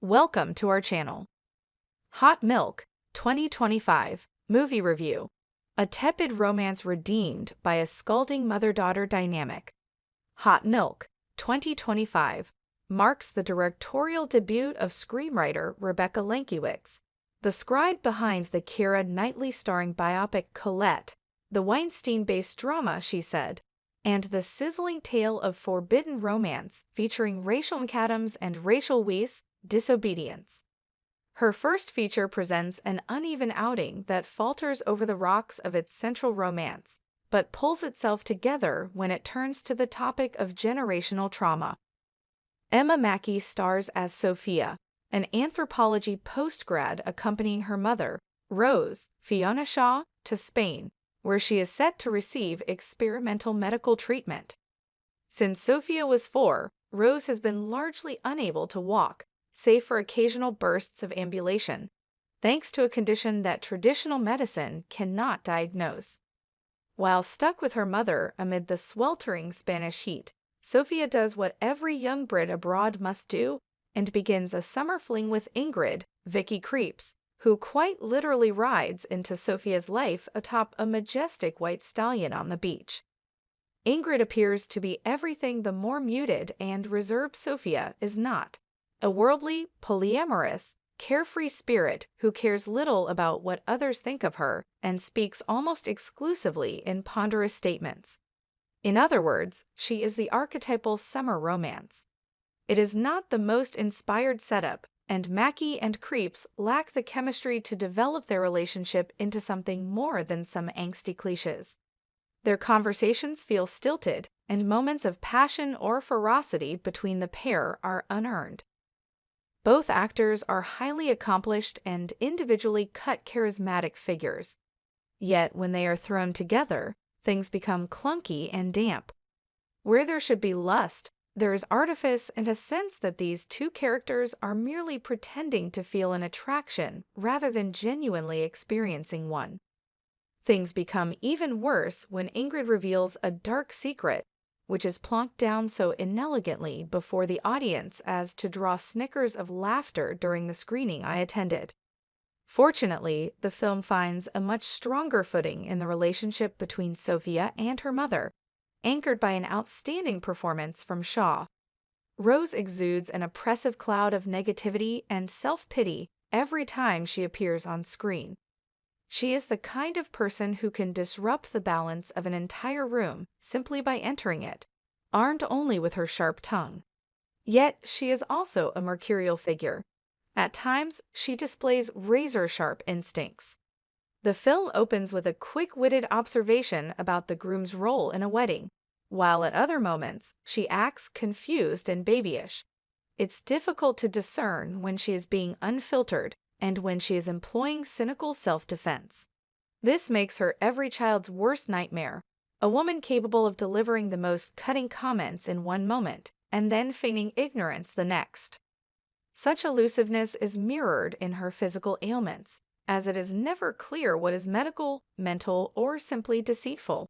Welcome to our channel. Hot Milk, 2025, Movie Review. A tepid romance redeemed by a scalding mother-daughter dynamic. Hot Milk, 2025, marks the directorial debut of screenwriter Rebecca Lenkiewicz, the scribe behind the Keira Knightley-starring biopic Colette, the Weinstein-based drama She Said, and the sizzling tale of forbidden romance featuring Rachel McAdams and Rachel Weisz, Disobedience. Her first feature presents an uneven outing that falters over the rocks of its central romance, but pulls itself together when it turns to the topic of generational trauma. Emma Mackey stars as Sofia, an anthropology post-grad accompanying her mother, Rose, Fiona Shaw, to Spain, where she is set to receive experimental medical treatment. Since Sofia was 4, Rose has been largely unable to walk, save for occasional bursts of ambulation, thanks to a condition that traditional medicine cannot diagnose. While stuck with her mother amid the sweltering Spanish heat, Sofia does what every young Brit abroad must do and begins a summer fling with Ingrid, Vicky Creeps, who quite literally rides into Sofia's life atop a majestic white stallion on the beach. Ingrid appears to be everything the more muted and reserved Sofia is not. A worldly, polyamorous, carefree spirit who cares little about what others think of her and speaks almost exclusively in ponderous statements. In other words, she is the archetypal summer romance. It is not the most inspired setup, and Mackey and Creeps lack the chemistry to develop their relationship into something more than some angsty cliches. Their conversations feel stilted, and moments of passion or ferocity between the pair are unearned. Both actors are highly accomplished and individually cut charismatic figures. Yet when they are thrown together, things become clunky and damp. Where there should be lust, there is artifice and a sense that these two characters are merely pretending to feel an attraction rather than genuinely experiencing one. Things become even worse when Ingrid reveals a dark secret, which is plonked down so inelegantly before the audience as to draw snickers of laughter during the screening I attended. Fortunately, the film finds a much stronger footing in the relationship between Sofia and her mother, anchored by an outstanding performance from Shaw. Rose exudes an oppressive cloud of negativity and self-pity every time she appears on screen. She is the kind of person who can disrupt the balance of an entire room simply by entering it, armed only with her sharp tongue. Yet she is also a mercurial figure. At times, she displays razor-sharp instincts. The film opens with a quick-witted observation about the groom's role in a wedding, while at other moments, she acts confused and babyish. It's difficult to discern when she is being unfiltered and when she is employing cynical self-defense. This makes her every child's worst nightmare, a woman capable of delivering the most cutting comments in one moment and then feigning ignorance the next. Such elusiveness is mirrored in her physical ailments, as it is never clear what is medical, mental, or simply deceitful.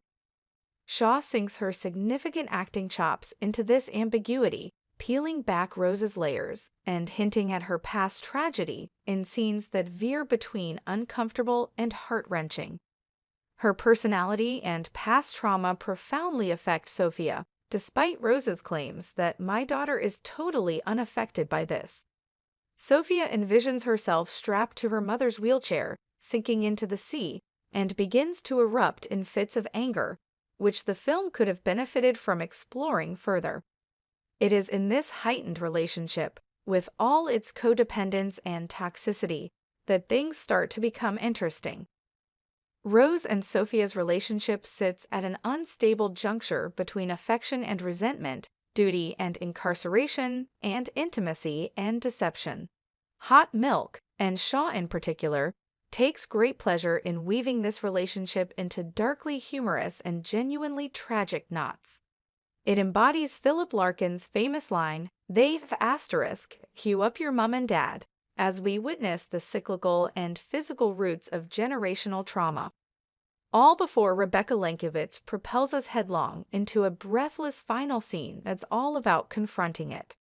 Shaw sinks her significant acting chops into this ambiguity, peeling back Rose's layers and hinting at her past tragedy in scenes that veer between uncomfortable and heart-wrenching. Her personality and past trauma profoundly affect Sofia, despite Rose's claims that my daughter is totally unaffected by this. Sofia envisions herself strapped to her mother's wheelchair, sinking into the sea, and begins to erupt in fits of anger, which the film could have benefited from exploring further. It is in this heightened relationship, with all its codependence and toxicity, that things start to become interesting. Rose and Sofia's relationship sits at an unstable juncture between affection and resentment, duty and incarceration, and intimacy and deception. Hot Milk, and Shaw in particular, takes great pleasure in weaving this relationship into darkly humorous and genuinely tragic knots. It embodies Philip Larkin's famous line, "They've asterisk, cue up your mum and dad," as we witness the cyclical and physical roots of generational trauma. All before Rebecca Lenkiewicz propels us headlong into a breathless final scene that's all about confronting it.